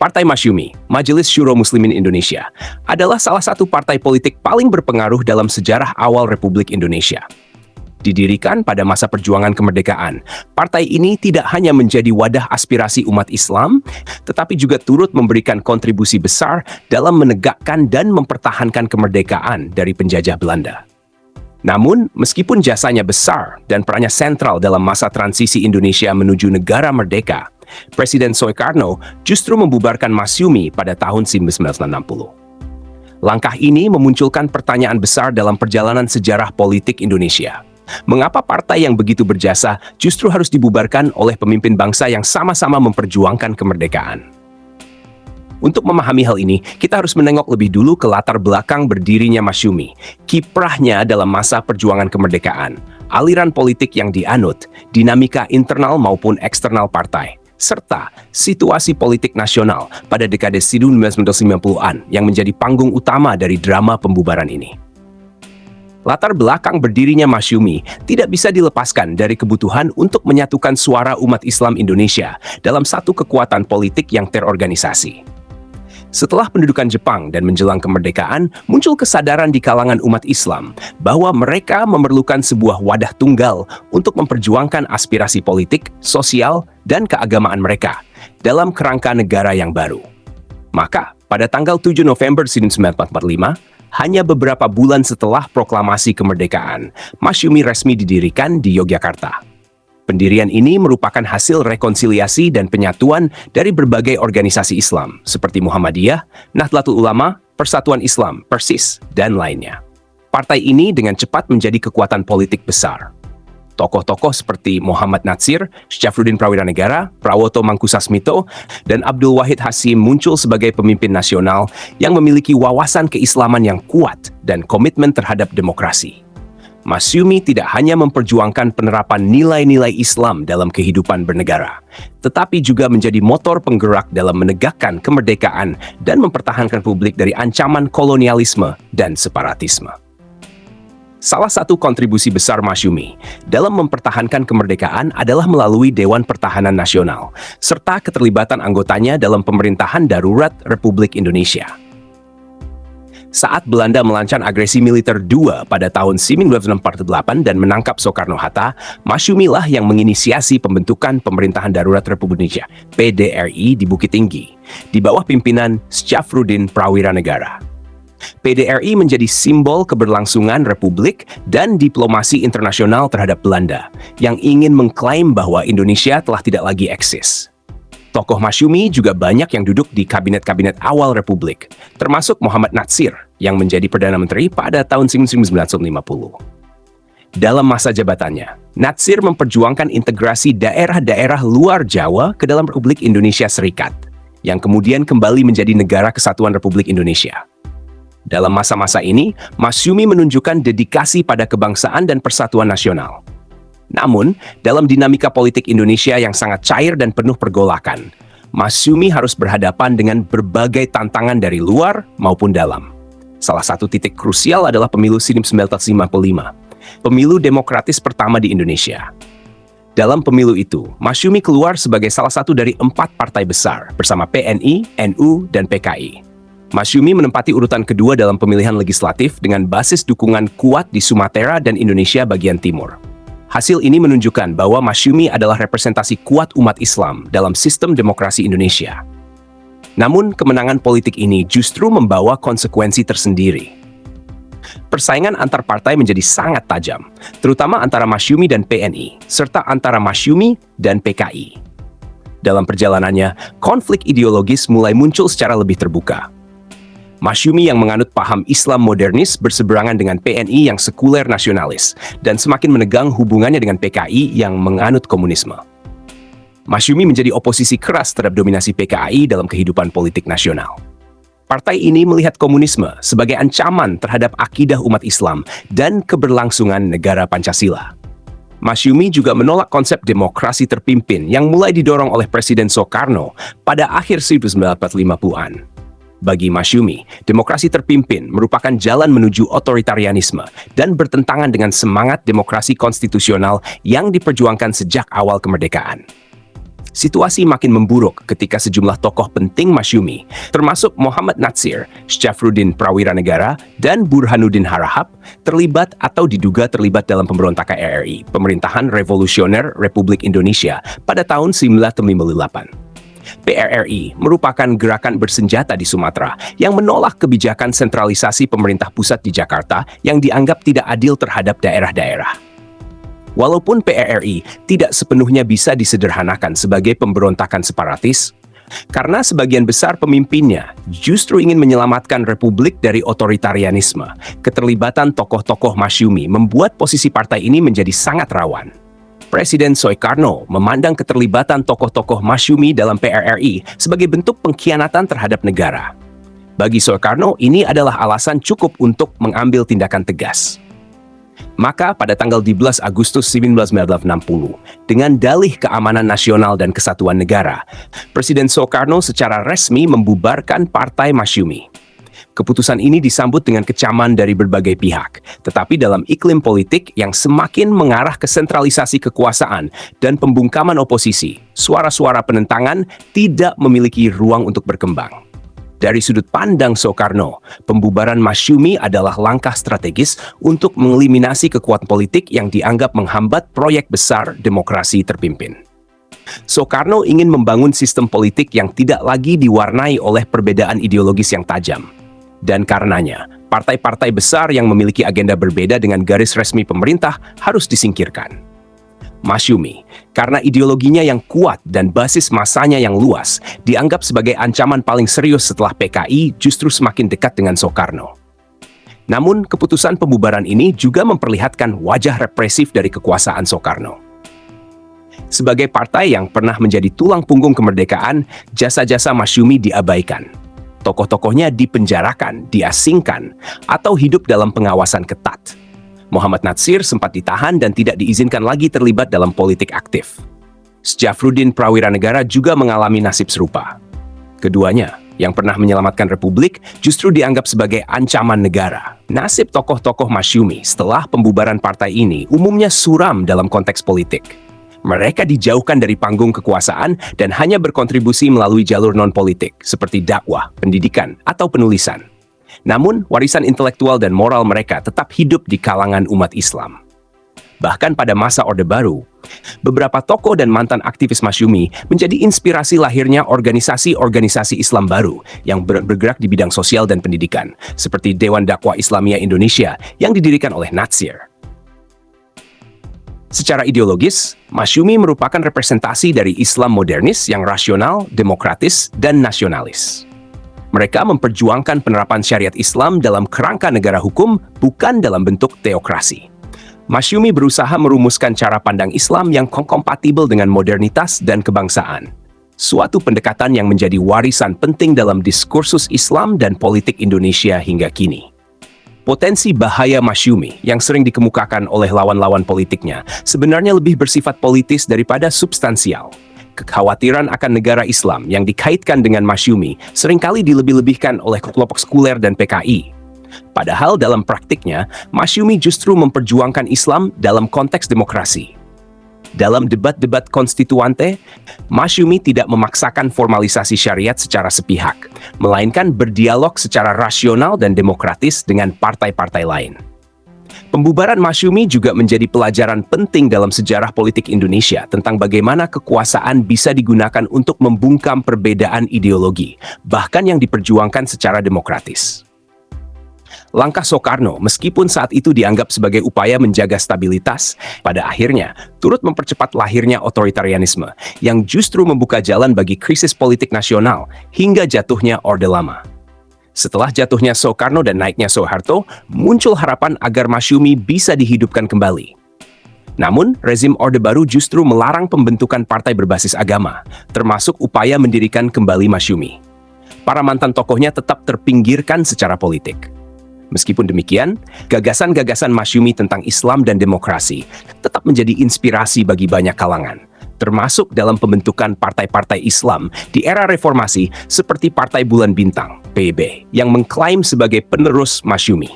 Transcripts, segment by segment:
Partai Masyumi, Majelis Syuro Muslimin Indonesia, adalah salah satu partai politik paling berpengaruh dalam sejarah awal Republik Indonesia. Didirikan pada masa perjuangan kemerdekaan, partai ini tidak hanya menjadi wadah aspirasi umat Islam, tetapi juga turut memberikan kontribusi besar dalam menegakkan dan mempertahankan kemerdekaan dari penjajah Belanda. Namun, meskipun jasanya besar dan perannya sentral dalam masa transisi Indonesia menuju negara merdeka, Presiden Soekarno justru membubarkan Masyumi pada tahun 1960. Langkah ini memunculkan pertanyaan besar dalam perjalanan sejarah politik Indonesia. Mengapa partai yang begitu berjasa justru harus dibubarkan oleh pemimpin bangsa yang sama-sama memperjuangkan kemerdekaan? Untuk memahami hal ini, kita harus menengok lebih dulu ke latar belakang berdirinya Masyumi, kiprahnya dalam masa perjuangan kemerdekaan, aliran politik yang dianut, dinamika internal maupun eksternal partai, serta situasi politik nasional pada dekade 1990-an yang menjadi panggung utama dari drama pembubaran ini. Latar belakang berdirinya Masyumi tidak bisa dilepaskan dari kebutuhan untuk menyatukan suara umat Islam Indonesia dalam satu kekuatan politik yang terorganisasi. Setelah pendudukan Jepang dan menjelang kemerdekaan, muncul kesadaran di kalangan umat Islam bahwa mereka memerlukan sebuah wadah tunggal untuk memperjuangkan aspirasi politik, sosial, dan keagamaan mereka dalam kerangka negara yang baru. Maka, pada tanggal 7 November 1945, hanya beberapa bulan setelah proklamasi kemerdekaan, Masyumi resmi didirikan di Yogyakarta. Pendirian ini merupakan hasil rekonsiliasi dan penyatuan dari berbagai organisasi Islam seperti Muhammadiyah, Nahdlatul Ulama, Persatuan Islam, Persis, dan lainnya. Partai ini dengan cepat menjadi kekuatan politik besar. Tokoh-tokoh seperti Muhammad Natsir, Syafruddin Prawiranegara, Prawoto Mangkusasmito, dan Abdul Wahid Hasyim muncul sebagai pemimpin nasional yang memiliki wawasan keislaman yang kuat dan komitmen terhadap demokrasi. Masyumi tidak hanya memperjuangkan penerapan nilai-nilai Islam dalam kehidupan bernegara, tetapi juga menjadi motor penggerak dalam menegakkan kemerdekaan dan mempertahankan publik dari ancaman kolonialisme dan separatisme. Salah satu kontribusi besar Masyumi dalam mempertahankan kemerdekaan adalah melalui Dewan Pertahanan Nasional, serta keterlibatan anggotanya dalam pemerintahan darurat Republik Indonesia. Saat Belanda melancarkan agresi militer II pada tahun 1948 dan menangkap Soekarno-Hatta, Masyumilah yang menginisiasi pembentukan Pemerintahan Darurat Republik Indonesia, PDRI di Bukit Tinggi, di bawah pimpinan Syafruddin Prawiranegara. PDRI menjadi simbol keberlangsungan Republik dan diplomasi internasional terhadap Belanda, yang ingin mengklaim bahwa Indonesia telah tidak lagi eksis. Tokoh Masyumi juga banyak yang duduk di kabinet-kabinet awal Republik, termasuk Muhammad Natsir yang menjadi Perdana Menteri pada tahun 1950. Dalam masa jabatannya, Natsir memperjuangkan integrasi daerah-daerah luar Jawa ke dalam Republik Indonesia Serikat, yang kemudian kembali menjadi Negara Kesatuan Republik Indonesia. Dalam masa-masa ini, Masyumi menunjukkan dedikasi pada kebangsaan dan persatuan nasional. Namun, dalam dinamika politik Indonesia yang sangat cair dan penuh pergolakan, Masyumi harus berhadapan dengan berbagai tantangan dari luar maupun dalam. Salah satu titik krusial adalah pemilu 1955, pemilu demokratis pertama di Indonesia. Dalam pemilu itu, Masyumi keluar sebagai salah satu dari 4 partai besar bersama PNI, NU, dan PKI. Masyumi menempati urutan kedua dalam pemilihan legislatif dengan basis dukungan kuat di Sumatera dan Indonesia bagian timur. Hasil ini menunjukkan bahwa Masyumi adalah representasi kuat umat Islam dalam sistem demokrasi Indonesia. Namun, kemenangan politik ini justru membawa konsekuensi tersendiri. Persaingan antar partai menjadi sangat tajam, terutama antara Masyumi dan PNI, serta antara Masyumi dan PKI. Dalam perjalanannya, konflik ideologis mulai muncul secara lebih terbuka. Masyumi yang menganut paham Islam modernis berseberangan dengan PNI yang sekuler nasionalis dan semakin menegang hubungannya dengan PKI yang menganut komunisme. Masyumi menjadi oposisi keras terhadap dominasi PKI dalam kehidupan politik nasional. Partai ini melihat komunisme sebagai ancaman terhadap akidah umat Islam dan keberlangsungan negara Pancasila. Masyumi juga menolak konsep demokrasi terpimpin yang mulai didorong oleh Presiden Soekarno pada akhir 1950-an. Bagi Masyumi, demokrasi terpimpin merupakan jalan menuju otoritarianisme dan bertentangan dengan semangat demokrasi konstitusional yang diperjuangkan sejak awal kemerdekaan. Situasi makin memburuk ketika sejumlah tokoh penting Masyumi, termasuk Muhammad Natsir, Syafruddin Prawiranegara, dan Burhanuddin Harahap, terlibat atau diduga terlibat dalam pemberontakan RRI, Pemerintahan Revolusioner Republik Indonesia, pada tahun 1958. PRRI merupakan gerakan bersenjata di Sumatera yang menolak kebijakan sentralisasi pemerintah pusat di Jakarta yang dianggap tidak adil terhadap daerah-daerah. Walaupun PRRI tidak sepenuhnya bisa disederhanakan sebagai pemberontakan separatis, karena sebagian besar pemimpinnya justru ingin menyelamatkan republik dari otoritarianisme, keterlibatan tokoh-tokoh Masyumi membuat posisi partai ini menjadi sangat rawan. Presiden Soekarno memandang keterlibatan tokoh-tokoh Masyumi dalam PRRI sebagai bentuk pengkhianatan terhadap negara. Bagi Soekarno, ini adalah alasan cukup untuk mengambil tindakan tegas. Maka pada tanggal 12 Agustus 1960, dengan dalih keamanan nasional dan kesatuan negara, Presiden Soekarno secara resmi membubarkan Partai Masyumi. Keputusan ini disambut dengan kecaman dari berbagai pihak, tetapi dalam iklim politik yang semakin mengarah ke sentralisasi kekuasaan dan pembungkaman oposisi, suara-suara penentangan tidak memiliki ruang untuk berkembang. Dari sudut pandang Soekarno, pembubaran Masyumi adalah langkah strategis untuk mengeliminasi kekuatan politik yang dianggap menghambat proyek besar demokrasi terpimpin. Soekarno ingin membangun sistem politik yang tidak lagi diwarnai oleh perbedaan ideologis yang tajam. Dan karenanya, partai-partai besar yang memiliki agenda berbeda dengan garis resmi pemerintah harus disingkirkan. Masyumi, karena ideologinya yang kuat dan basis masanya yang luas, dianggap sebagai ancaman paling serius setelah PKI justru semakin dekat dengan Soekarno. Namun, keputusan pembubaran ini juga memperlihatkan wajah represif dari kekuasaan Soekarno. Sebagai partai yang pernah menjadi tulang punggung kemerdekaan, jasa-jasa Masyumi diabaikan. Tokoh-tokohnya dipenjarakan, diasingkan, atau hidup dalam pengawasan ketat. Muhammad Natsir sempat ditahan dan tidak diizinkan lagi terlibat dalam politik aktif. Syafruddin Prawiranegara juga mengalami nasib serupa. Keduanya, yang pernah menyelamatkan republik, justru dianggap sebagai ancaman negara. Nasib tokoh-tokoh Masyumi setelah pembubaran partai ini umumnya suram dalam konteks politik. Mereka dijauhkan dari panggung kekuasaan dan hanya berkontribusi melalui jalur non-politik, seperti dakwah, pendidikan, atau penulisan. Namun, warisan intelektual dan moral mereka tetap hidup di kalangan umat Islam. Bahkan pada masa Orde Baru, beberapa tokoh dan mantan aktivis Masyumi menjadi inspirasi lahirnya organisasi-organisasi Islam baru yang bergerak di bidang sosial dan pendidikan, seperti Dewan Dakwah Islamiyah Indonesia yang didirikan oleh Natsir. Secara ideologis, Masyumi merupakan representasi dari Islam modernis yang rasional, demokratis, dan nasionalis. Mereka memperjuangkan penerapan syariat Islam dalam kerangka negara hukum, bukan dalam bentuk teokrasi. Masyumi berusaha merumuskan cara pandang Islam yang kompatibel dengan modernitas dan kebangsaan. Suatu pendekatan yang menjadi warisan penting dalam diskursus Islam dan politik Indonesia hingga kini. Potensi bahaya Masyumi yang sering dikemukakan oleh lawan-lawan politiknya sebenarnya lebih bersifat politis daripada substansial. Kekhawatiran akan negara Islam yang dikaitkan dengan Masyumi seringkali dilebih-lebihkan oleh kelompok sekuler dan PKI. Padahal dalam praktiknya, Masyumi justru memperjuangkan Islam dalam konteks demokrasi. Dalam debat-debat konstituante, Masyumi tidak memaksakan formalisasi syariat secara sepihak, melainkan berdialog secara rasional dan demokratis dengan partai-partai lain. Pembubaran Masyumi juga menjadi pelajaran penting dalam sejarah politik Indonesia tentang bagaimana kekuasaan bisa digunakan untuk membungkam perbedaan ideologi, bahkan yang diperjuangkan secara demokratis. Langkah Soekarno, meskipun saat itu dianggap sebagai upaya menjaga stabilitas, pada akhirnya turut mempercepat lahirnya otoritarianisme yang justru membuka jalan bagi krisis politik nasional hingga jatuhnya Orde Lama. Setelah jatuhnya Soekarno dan naiknya Soeharto, muncul harapan agar Masyumi bisa dihidupkan kembali. Namun, rezim Orde Baru justru melarang pembentukan partai berbasis agama, termasuk upaya mendirikan kembali Masyumi. Para mantan tokohnya tetap terpinggirkan secara politik. Meskipun demikian, gagasan-gagasan Masyumi tentang Islam dan demokrasi tetap menjadi inspirasi bagi banyak kalangan, termasuk dalam pembentukan partai-partai Islam di era reformasi seperti Partai Bulan Bintang, PB, yang mengklaim sebagai penerus Masyumi.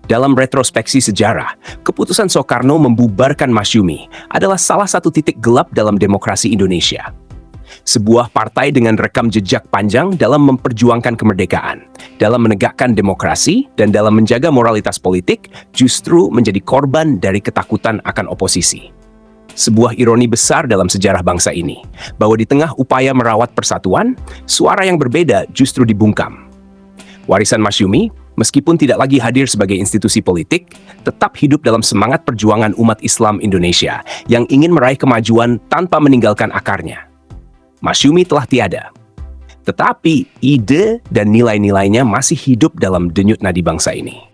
Dalam retrospeksi sejarah, keputusan Soekarno membubarkan Masyumi adalah salah satu titik gelap dalam demokrasi Indonesia. Sebuah partai dengan rekam jejak panjang dalam memperjuangkan kemerdekaan, dalam menegakkan demokrasi, dan dalam menjaga moralitas politik, justru menjadi korban dari ketakutan akan oposisi. Sebuah ironi besar dalam sejarah bangsa ini, bahwa di tengah upaya merawat persatuan, suara yang berbeda justru dibungkam. Warisan Masyumi, meskipun tidak lagi hadir sebagai institusi politik, tetap hidup dalam semangat perjuangan umat Islam Indonesia yang ingin meraih kemajuan tanpa meninggalkan akarnya. Masyumi telah tiada, tetapi ide dan nilai-nilainya masih hidup dalam denyut nadi bangsa ini.